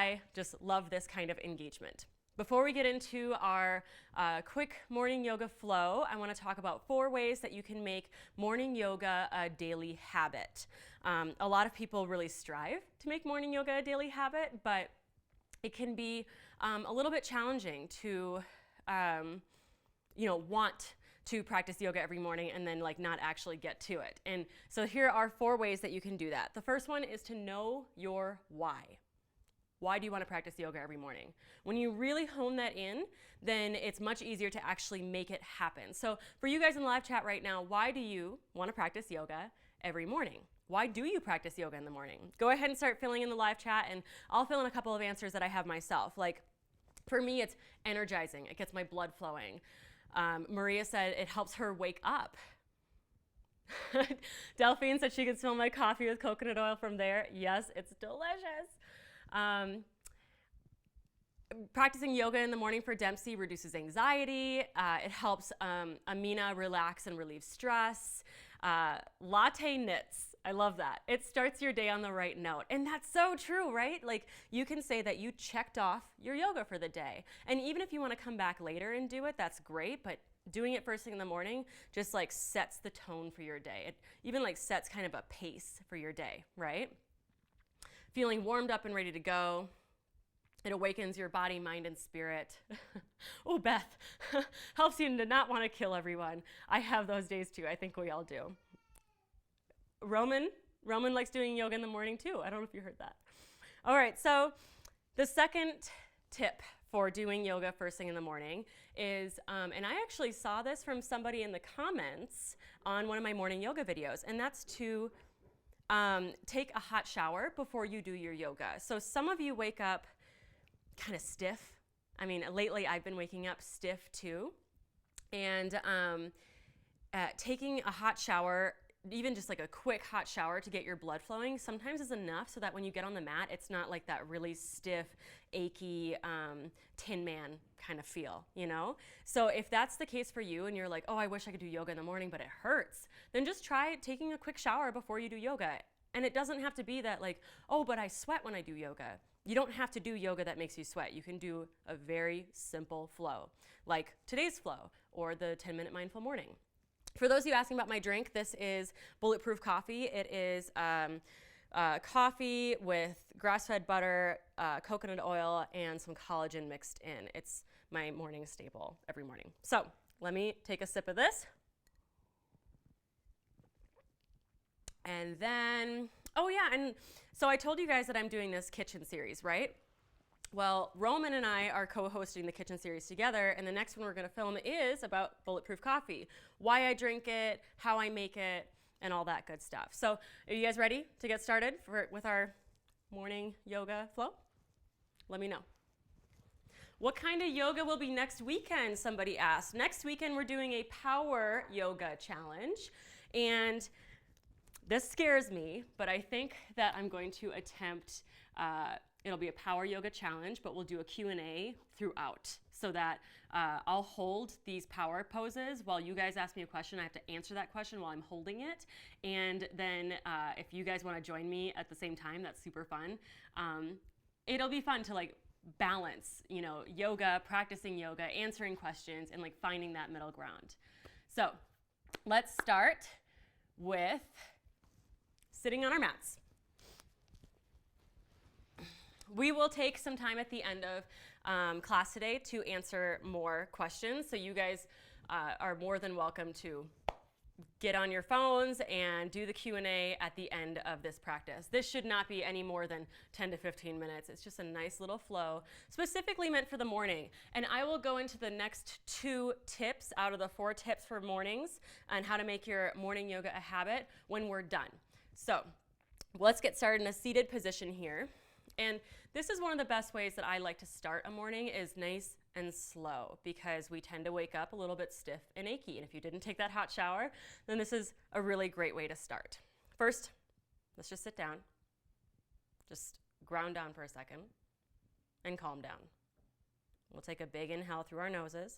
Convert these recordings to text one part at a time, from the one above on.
I just love this kind of engagement. Before we get into our quick morning yoga flow, I want to talk about 4 ways that you can make morning yoga a daily habit. A lot of people really strive to make morning yoga a daily habit, but it can be a little bit challenging to, want to practice yoga every morning and then not actually get to it. And so here are 4 ways that you can do that. The first one is to know your why. Why do you want to practice yoga every morning? When you really hone that in, then it's much easier to actually make it happen. So for you guys in the live chat right now, why do you want to practice yoga every morning? Why do you practice yoga in the morning? Go ahead and start filling in the live chat, and I'll fill in a couple of answers that I have myself. For me, it's energizing. It gets my blood flowing. Maria said it helps her wake up. Delphine said she could smell my coffee with coconut oil from there. Yes, it's delicious. Practicing yoga in the morning for Dempsey reduces anxiety. It helps Amina relax and relieve stress. Latte knits. I love that. It starts your day on the right note. And that's so true, right? You can say that you checked off your yoga for the day. And even if you want to come back later and do it, that's great. But doing it first thing in the morning just sets the tone for your day. It even sets kind of a pace for your day, right? Feeling warmed up and ready to go. It awakens your body, mind, and spirit. Oh, Beth, helps you to not want to kill everyone. I have those days too. I think we all do. Roman likes doing yoga in the morning too. I don't know if you heard that. All right, so the second tip for doing yoga first thing in the morning is, and I actually saw this from somebody in the comments on one of my morning yoga videos, and that's to take a hot shower before you do your yoga. So some of you wake up kind of stiff. I mean, lately I've been waking up stiff too. And taking a hot shower, even just a quick hot shower to get your blood flowing, sometimes is enough so that when you get on the mat, it's not that really stiff, achy, Tin Man kind of feel, So if that's the case for you and you're oh, I wish I could do yoga in the morning, but it hurts, then just try taking a quick shower before you do yoga. And it doesn't have to be that oh, but I sweat when I do yoga. You don't have to do yoga that makes you sweat. You can do a very simple flow, like today's flow or the 10-minute mindful morning. For those of you asking about my drink, this is Bulletproof coffee. It is coffee with grass-fed butter, coconut oil, and some collagen mixed in. It's my morning staple every morning. So let me take a sip of this. And then, oh yeah, and so I told you guys that I'm doing this kitchen series, right? Well, Roman and I are co-hosting the kitchen series together, and the next one we're going to film is about Bulletproof coffee, why I drink it, how I make it, and all that good stuff. So are you guys ready to get started with our morning yoga flow? Let me know. What kind of yoga will be next weekend, somebody asked. Next weekend we're doing a power yoga challenge, and this scares me, but I think that I'm going to attempt, it'll be a power yoga challenge, but we'll do a Q&A throughout so that I'll hold these power poses while you guys ask me a question. I have to answer that question while I'm holding it. And then if you guys want to join me at the same time, that's super fun. It'll be fun to balance, yoga, practicing yoga, answering questions, and finding that middle ground. So let's start with sitting on our mats. We will take some time at the end of class today to answer more questions. So you guys are more than welcome to get on your phones and do the Q&A at the end of this practice. This should not be any more than 10 to 15 minutes. It's just a nice little flow, specifically meant for the morning. And I will go into the next 2 tips out of the 4 tips for mornings on how to make your morning yoga a habit when we're done. So let's get started in a seated position here. And this is one of the best ways that I like to start a morning is nice and slow, because we tend to wake up a little bit stiff and achy. And if you didn't take that hot shower, then this is a really great way to start. First, let's just sit down. Just ground down for a second and calm down. We'll take a big inhale through our noses.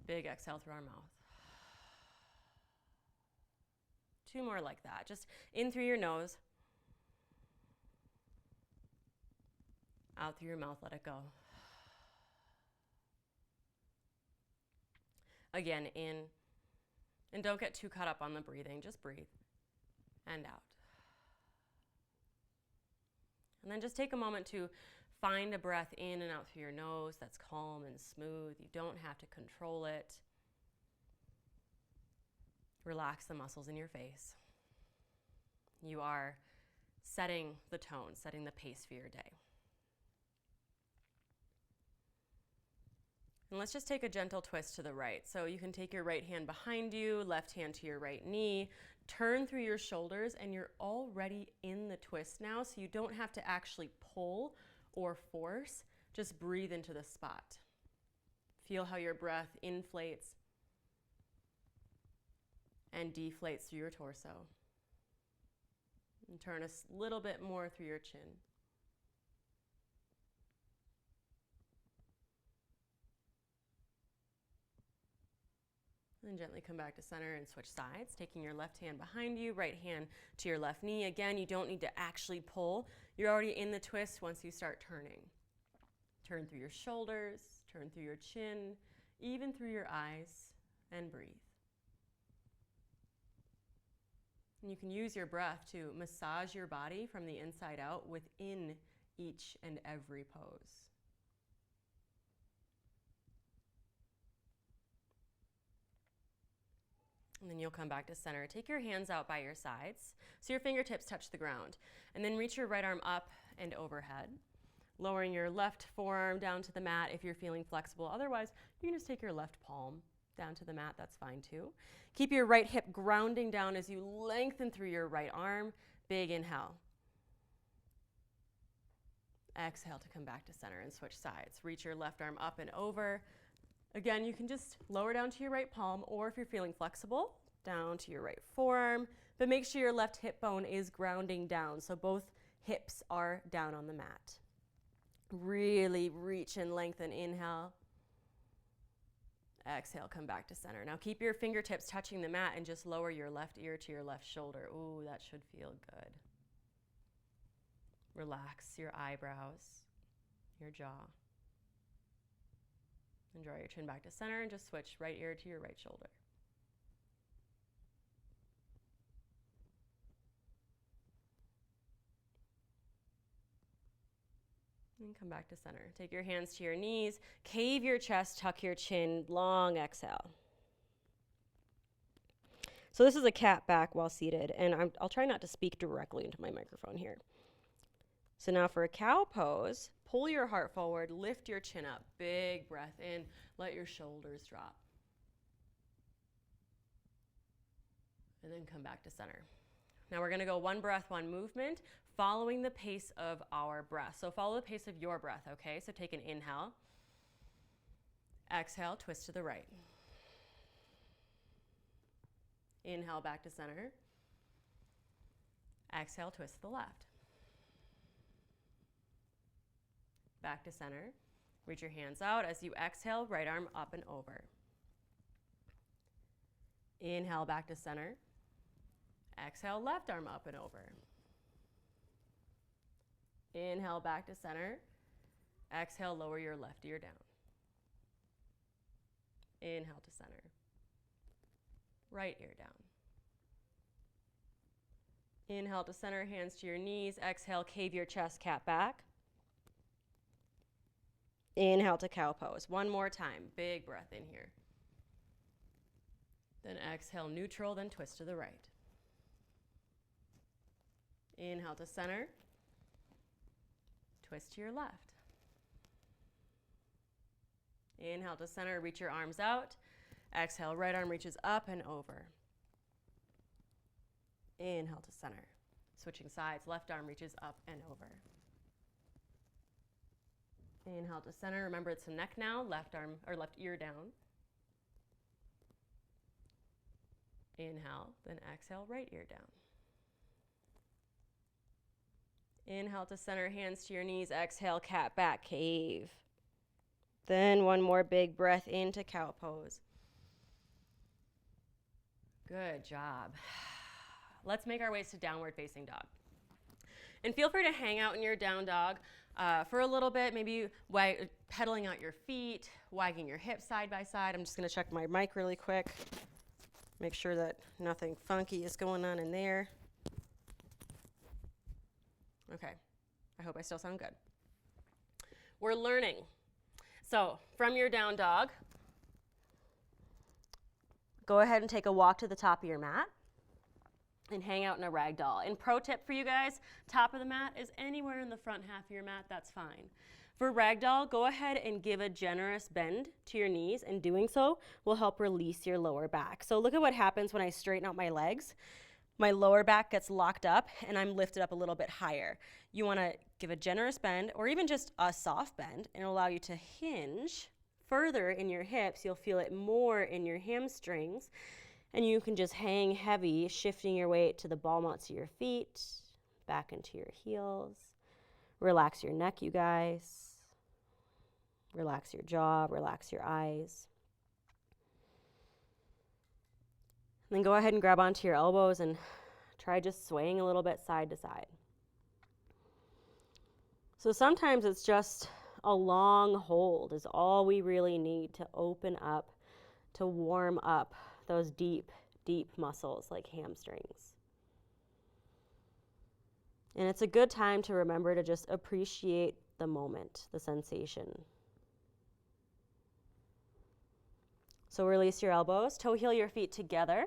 Big exhale through our mouth. 2 more like that. Just in through your nose Out through your mouth, let it go. Again, in. And don't get too caught up on the breathing. Just breathe. And out. And then just take a moment to find a breath in and out through your nose that's calm and smooth. You don't have to control it. Relax the muscles in your face. You are setting the tone, setting the pace for your day. And let's just take a gentle twist to the right. So you can take your right hand behind you, left hand to your right knee, turn through your shoulders, and you're already in the twist now, so you don't have to actually pull or force. Just breathe into the spot. Feel how your breath inflates and deflates through your torso. And turn a little bit more through your chin. And gently come back to center and switch sides, taking your left hand behind you, right hand to your left knee. Again, you don't need to actually pull. You're already in the twist once you start turning. Turn through your shoulders, turn through your chin, even through your eyes, and breathe. And you can use your breath to massage your body from the inside out within each and every pose. And then you'll come back to center. Take your hands out by your sides so your fingertips touch the ground. And then reach your right arm up and overhead, lowering your left forearm down to the mat if you're feeling flexible. Otherwise, you can just take your left palm down to the mat. That's fine too. Keep your right hip grounding down as you lengthen through your right arm. Big inhale. Exhale to come back to center and switch sides. Reach your left arm up and over. Again, you can just lower down to your right palm, or if you're feeling flexible, down to your right forearm, but make sure your left hip bone is grounding down so both hips are down on the mat. Really reach and lengthen, inhale. Exhale, come back to center. Now keep your fingertips touching the mat and just lower your left ear to your left shoulder. Ooh, that should feel good. Relax your eyebrows, your jaw. And draw your chin back to center and just switch right ear to your right shoulder. And come back to center. Take your hands to your knees, cave your chest, tuck your chin, long exhale. So this is a cat back while seated, and I'll try not to speak directly into my microphone here. So now for a cow pose, pull your heart forward, lift your chin up, big breath in, let your shoulders drop. And then come back to center. Now we're gonna go one breath, one movement, following the pace of our breath. So follow the pace of your breath, okay? So take an inhale. Exhale, twist to the right. Inhale, back to center. Exhale, twist to the left. Back to center. Reach your hands out as you exhale, right arm up and over. Inhale, back to center. Exhale, left arm up and over. Inhale, back to center. Exhale, lower your left ear down. Inhale to center. Right ear down. Inhale to center, hands to your knees. Exhale, cave your chest, cat back. Inhale to cow pose. One more time. Big breath in here. Then exhale, neutral, then twist to the right. Inhale to center. Twist to your left. Inhale to center, reach your arms out. Exhale, right arm reaches up and over. Inhale to center. Switching sides, left arm reaches up and over. Inhale to center. Remember, it's the neck now. Left arm or left ear down. Inhale, then exhale, right ear down. Inhale to center, hands to your knees. Exhale, cat back, cave. Then one more big breath into cow pose. Good job. Let's make our ways to downward facing dog. And feel free to hang out in your down dog for a little bit, maybe pedaling out your feet, wagging your hips side by side. I'm just going to check my mic really quick. Make sure that nothing funky is going on in there. Okay, I hope I still sound good. We're learning. So from your down dog, go ahead and take a walk to the top of your mat and hang out in a rag doll. And pro tip for you guys, top of the mat is anywhere in the front half of your mat, that's fine. For ragdoll, go ahead and give a generous bend to your knees, and doing so will help release your lower back. So look at what happens when I straighten out my legs. My lower back gets locked up and I'm lifted up a little bit higher. You want to give a generous bend or even just a soft bend, and it'll allow you to hinge further in your hips. You'll feel it more in your hamstrings, and you can just hang heavy, shifting your weight to the ball mounts of your feet, back into your heels. Relax your neck, you guys. Relax your jaw, relax your eyes. And then go ahead and grab onto your elbows and try just swaying a little bit side to side. So sometimes it's just a long hold is all we really need to open up, to warm up those deep, deep muscles like hamstrings. And it's a good time to remember to just appreciate the moment, the sensation. So release your elbows, toe heel your feet together,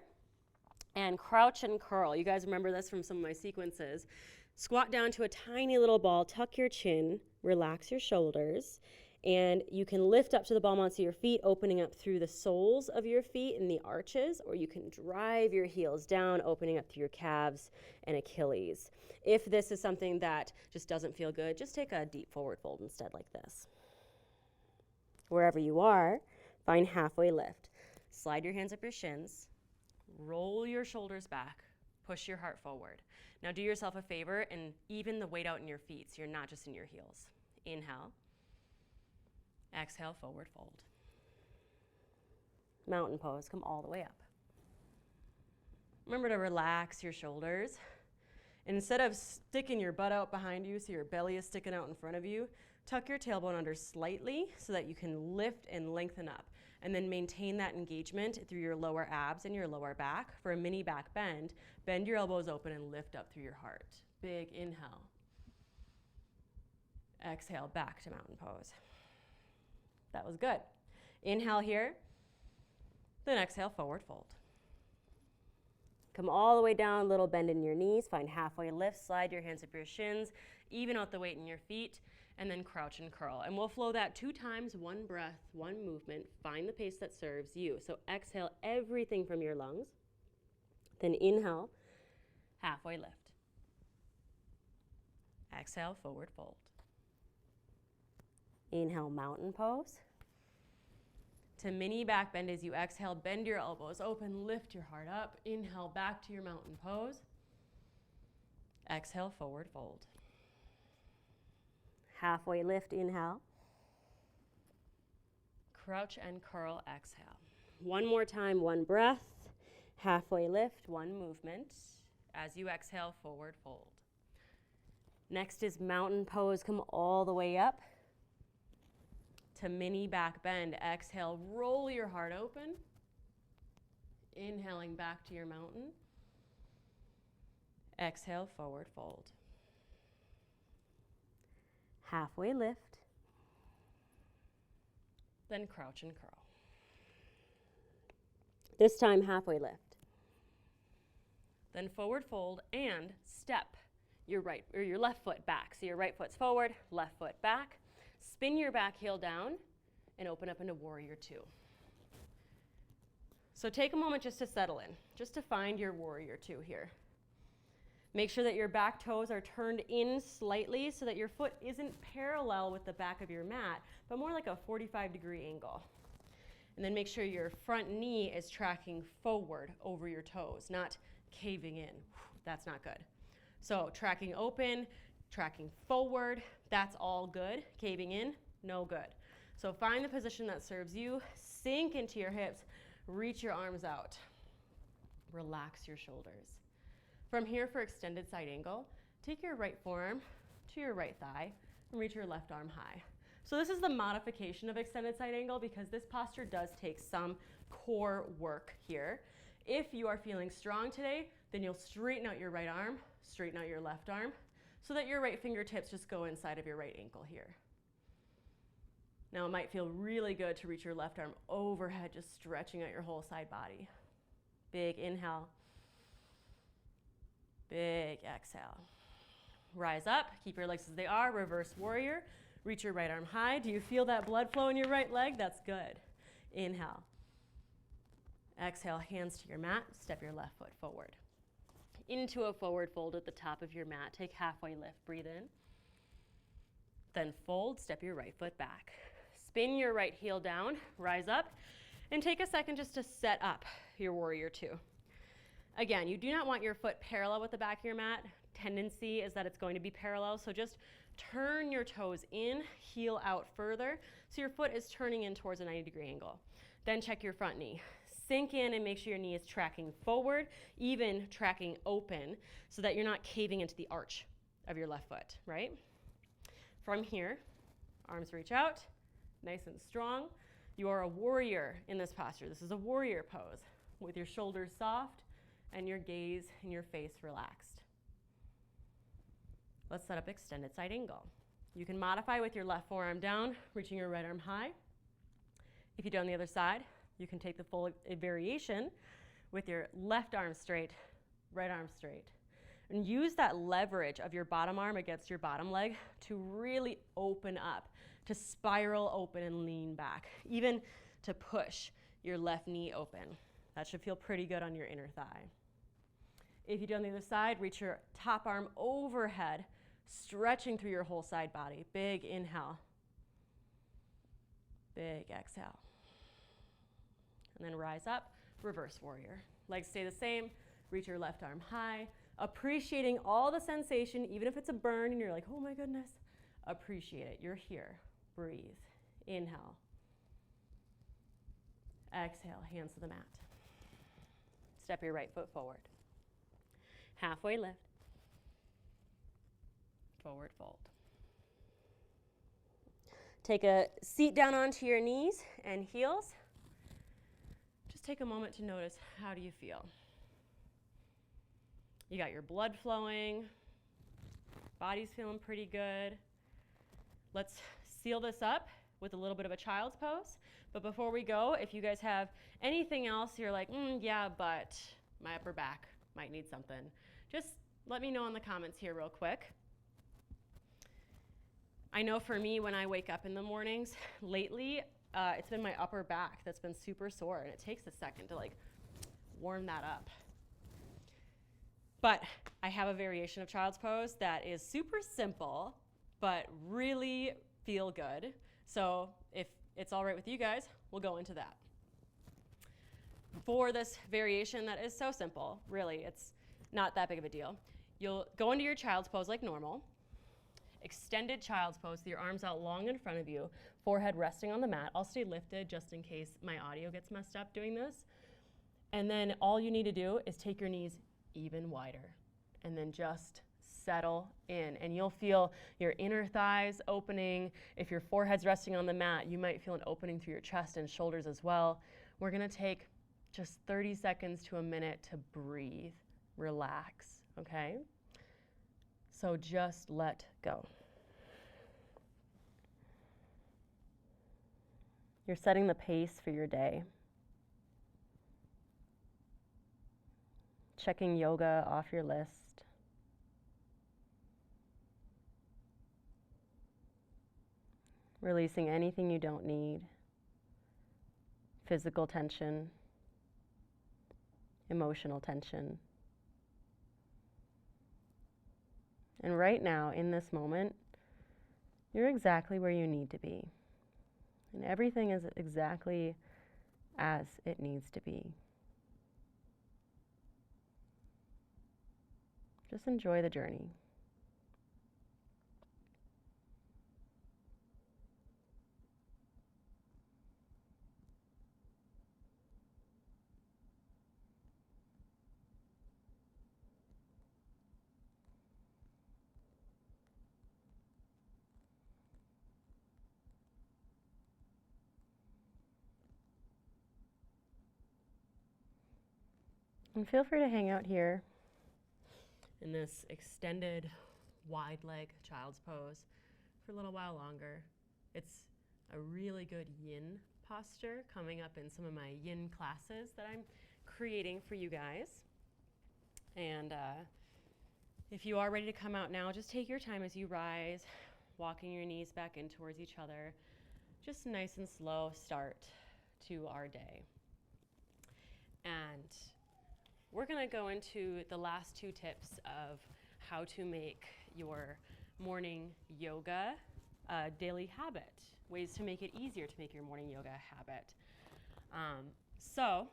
and crouch and curl. You guys remember this from some of my sequences. Squat down to a tiny little ball, tuck your chin, relax your shoulders, and you can lift up to the ball mounts of your feet, opening up through the soles of your feet and the arches, or you can drive your heels down, opening up through your calves and Achilles. If this is something that just doesn't feel good, just take a deep forward fold instead, like this. Wherever you are, find halfway lift. Slide your hands up your shins, roll your shoulders back, push your heart forward. Now do yourself a favor and even the weight out in your feet so you're not just in your heels. Inhale. Exhale, forward fold. Mountain pose, come all the way up. Remember to relax your shoulders. Instead of sticking your butt out behind you so your belly is sticking out in front of you, tuck your tailbone under slightly so that you can lift and lengthen up. And then maintain that engagement through your lower abs and your lower back. For a mini back bend, bend your elbows open and lift up through your heart. Big inhale. Exhale, back to mountain pose. That was good. Inhale here, then exhale, forward fold. Come all the way down, little bend in your knees, find halfway lift, slide your hands up your shins, even out the weight in your feet, and then crouch and curl. And we'll flow that 2 times, 1 breath, 1 movement. Find the pace that serves you. So exhale everything from your lungs, then inhale, halfway lift. Exhale, forward fold. Inhale, mountain pose. To mini back bend as you exhale, bend your elbows open, lift your heart up. Inhale, back to your mountain pose. Exhale, forward fold. Halfway lift, inhale. Crouch and curl, exhale. One more time, 1 breath. Halfway lift, 1 movement. As you exhale, forward fold. Next is mountain pose, come all the way up. To mini back bend, exhale, roll your heart open. Inhaling back to your mountain. Exhale, forward fold. Halfway lift. Then crouch and curl. This time, halfway lift. Then forward fold and step your right or your left foot back. So your right foot's forward, left foot back. Spin your back heel down and open up into warrior 2. So take a moment just to settle in, just to find your warrior 2 here. Make sure that your back toes are turned in slightly so that your foot isn't parallel with the back of your mat, but more like a 45-degree angle. And then make sure your front knee is tracking forward over your toes, not caving in. That's not good. So tracking open, tracking forward, that's all good. Caving in, no good. So find the position that serves you, sink into your hips, reach your arms out. Relax your shoulders. From here for extended side angle, take your right forearm to your right thigh, and reach your left arm high. So this is the modification of extended side angle because this posture does take some core work here. If you are feeling strong today, then you'll straighten out your right arm, straighten out your left arm, so that your right fingertips just go inside of your right ankle here. Now it might feel really good to reach your left arm overhead, just stretching out your whole side body. Big inhale. Big exhale. Rise up, keep your legs as they are, reverse warrior. Reach your right arm high. Do you feel that blood flow in your right leg? That's good. Inhale. Exhale, hands to your mat, step your left foot forward. Into a forward fold at the top of your mat. Take halfway lift, breathe in. Then fold, step your right foot back. Spin your right heel down, rise up, and take a second just to set up your warrior two. Again, you do not want your foot parallel with the back of your mat. Tendency is that it's going to be parallel, so just turn your toes in, heel out further, so your foot is turning in towards a 90-degree angle. Then check your front knee. Sink in and make sure your knee is tracking forward, even tracking open, so that you're not caving into the arch of your left foot, right? From here, arms reach out, nice and strong. You are a warrior in this posture. This is a warrior pose with your shoulders soft and your gaze and your face relaxed. Let's set up extended side angle. You can modify with your left forearm down, reaching your right arm high. If you do on the other side, you can take the full variation with your left arm straight, right arm straight. And use that leverage of your bottom arm against your bottom leg to really open up, to spiral open and lean back, even to push your left knee open. That should feel pretty good on your inner thigh. If you do on the other side, reach your top arm overhead, stretching through your whole side body. Big inhale. Big exhale. And then rise up, reverse warrior. Legs stay the same, reach your left arm high, appreciating all the sensation, even if it's a burn and you're like, oh my goodness, appreciate it. You're here. Breathe. Inhale. Exhale, hands to the mat. Step your right foot forward. Halfway lift. Forward fold. Take a seat down onto your knees and heels. Just take a moment to notice, how do you feel? You got your blood flowing, body's feeling pretty good. Let's seal this up with a little bit of a child's pose. But before we go, if you guys have anything else, you're like, yeah, but my upper back might need something, just let me know in the comments here real quick. I know for me, when I wake up in the mornings, lately, it's been my upper back that's been super sore, and it takes a second to warm that up. But I have a variation of child's pose that is super simple, but really feel good. So if it's all right with you guys, we'll go into that. For this variation that is so simple, really, it's not that big of a deal. You'll go into your child's pose like normal. Extended child's pose, with your arms out long in front of you, forehead resting on the mat. I'll stay lifted just in case my audio gets messed up doing this. And then all you need to do is take your knees even wider and then just settle in. And you'll feel your inner thighs opening. If your forehead's resting on the mat, you might feel an opening through your chest and shoulders as well. We're gonna take just 30 seconds to a minute to breathe, relax, okay? So just let go. You're setting the pace for your day. Checking yoga off your list. Releasing anything you don't need. Physical tension. Emotional tension. And right now, in this moment, you're exactly where you need to be. And everything is exactly as it needs to be. Just enjoy the journey. And feel free to hang out here in this extended wide leg child's pose for a little while longer. It's a really good yin posture coming up in some of my yin classes that I'm creating for you guys. And if you are ready to come out now, just take your time as you rise, walking your knees back in towards each other. Just a nice and slow start to our day. And we're going to go into the last 2 tips of how to make your morning yoga a daily habit, ways to make it easier to make your morning yoga a habit. So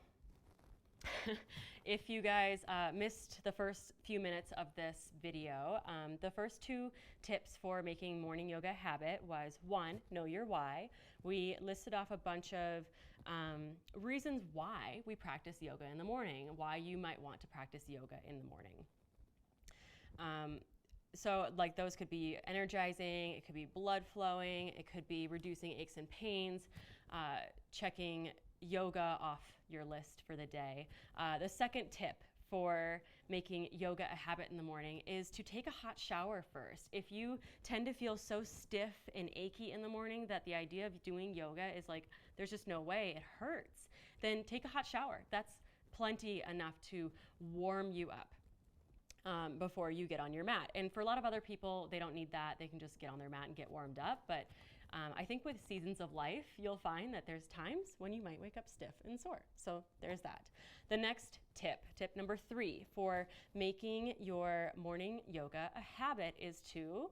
if you guys missed the first few minutes of this video, the first 2 tips for making morning yoga a habit was 1, know your why. We listed off a bunch of reasons why we practice yoga in the morning, why you might want to practice yoga in the morning. So like those could be energizing, it could be blood flowing, it could be reducing aches and pains, checking yoga off your list for the day. The second tip for making yoga a habit in the morning is to take a hot shower first. If you tend to feel so stiff and achy in the morning that the idea of doing yoga is like, there's just no way, it hurts, then take a hot shower. That's plenty enough to warm you up before you get on your mat. And for a lot of other people, they don't need that. They can just get on their mat and get warmed up. But I think with seasons of life, you'll find that there's times when you might wake up stiff and sore. So there's that. The next tip number 3 for making your morning yoga a habit is to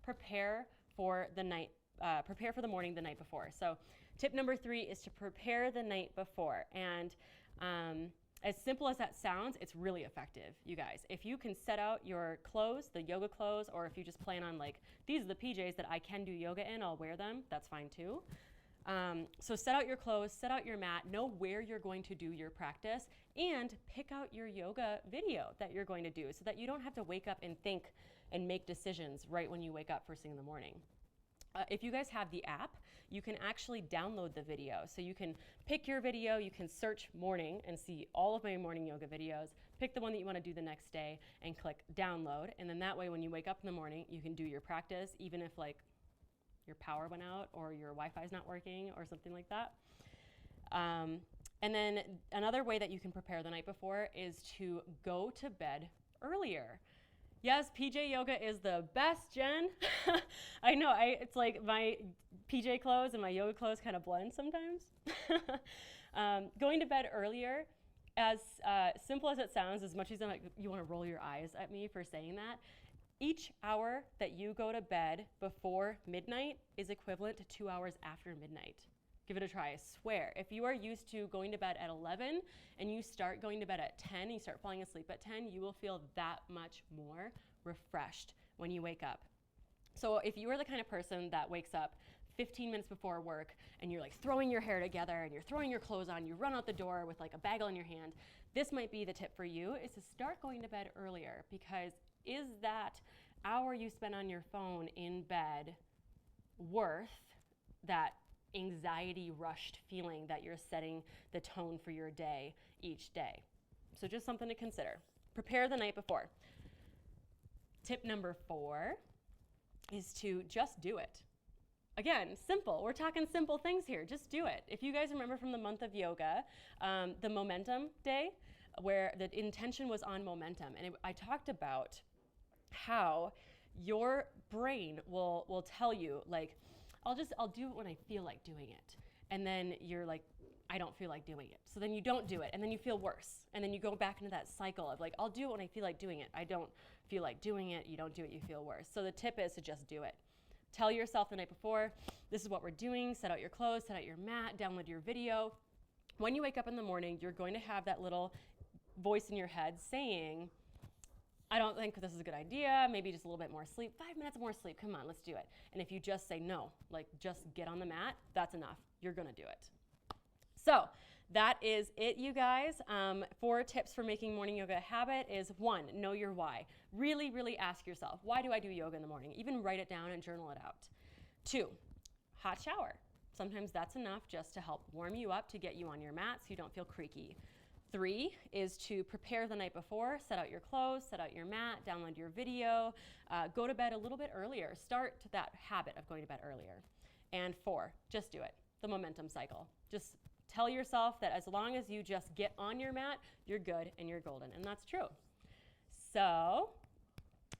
prepare for the night, prepare for the morning the night before. So tip number 3 is to prepare the night before. And as simple as that sounds, it's really effective, you guys. If you can set out your clothes, the yoga clothes, or if you just plan on like, these are the PJs that I can do yoga in, I'll wear them, that's fine too. So set out your clothes, set out your mat, know where you're going to do your practice, and pick out your yoga video that you're going to do so that you don't have to wake up and think and make decisions right when you wake up first thing in the morning. If you guys have the app, you can actually download the video. So you can pick your video, you can search morning and see all of my morning yoga videos, pick the one that you want to do the next day and click download. And then that way when you wake up in the morning, you can do your practice even if like your power went out or your Wi-Fi is not working or something like that. And then another way that you can prepare the night before is to go to bed earlier. Yes, PJ yoga is the best, Jen. I know, it's like my PJ clothes and my yoga clothes kind of blend sometimes. Going to bed earlier, as simple as it sounds, as much as you want to roll your eyes at me for saying that, each hour that you go to bed before midnight is equivalent to 2 hours after midnight. Give it a try, I swear. If you are used to going to bed at 11 and you start going to bed at 10, you start falling asleep at 10, you will feel that much more refreshed when you wake up. So if you are the kind of person that wakes up 15 minutes before work and you're like throwing your hair together and you're throwing your clothes on, you run out the door with like a bagel in your hand, this might be the tip for you, is to start going to bed earlier, because is that hour you spend on your phone in bed worth that anxiety rushed feeling that you're setting the tone for your day each day? So just something to consider. Prepare the night before. Tip number 4 is to just do it. Again, simple. We're talking simple things here. Just do it. If you guys remember from the month of yoga, the momentum day, where the intention was on momentum, and I talked about how your brain will tell you, like, I'll do it when I feel like doing it. And then you're like, I don't feel like doing it. So then you don't do it, and then you feel worse. And then you go back into that cycle of like, I'll do it when I feel like doing it. I don't feel like doing it. You don't do it, you feel worse. So the tip is to just do it. Tell yourself the night before, this is what we're doing. Set out your clothes, set out your mat, download your video. When you wake up in the morning, you're going to have that little voice in your head saying, I don't think this is a good idea, maybe just a little bit more sleep, 5 minutes more sleep, come on, let's do it. And if you just say no, like just get on the mat, that's enough, you're gonna do it. So that is it, you guys. 4 tips for making morning yoga a habit is 1, know your why. Really, really ask yourself, why do I do yoga in the morning? Even write it down and journal it out. 2, hot shower. Sometimes that's enough just to help warm you up, to get you on your mat so you don't feel creaky. 3 is to prepare the night before, set out your clothes, set out your mat, download your video, go to bed a little bit earlier. Start that habit of going to bed earlier. And 4, just do it, the momentum cycle. Just tell yourself that as long as you just get on your mat, you're good and you're golden, and that's true. So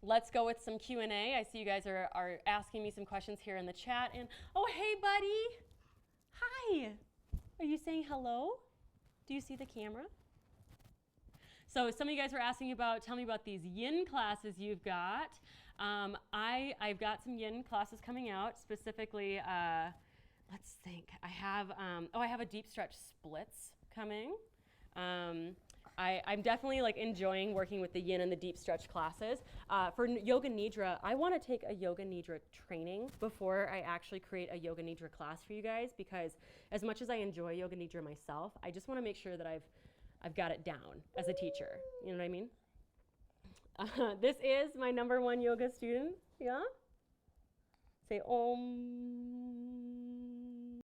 let's go with some Q&A. I see you guys are asking me some questions here in the chat. And oh, hey, buddy. Hi. Are you saying hello? Do you see the camera? So some of you guys were asking about, tell me about these yin classes you've got. I've got some yin classes coming out, specifically, let's think. I have a deep stretch splits coming. I'm definitely like enjoying working with the yin and the deep stretch classes. For yoga nidra, I want to take a yoga nidra training before I actually create a yoga nidra class for you guys, because as much as I enjoy yoga nidra myself, I just want to make sure that I've got it down as a teacher. You know what I mean? This is my #1 yoga student. Yeah? Say Om.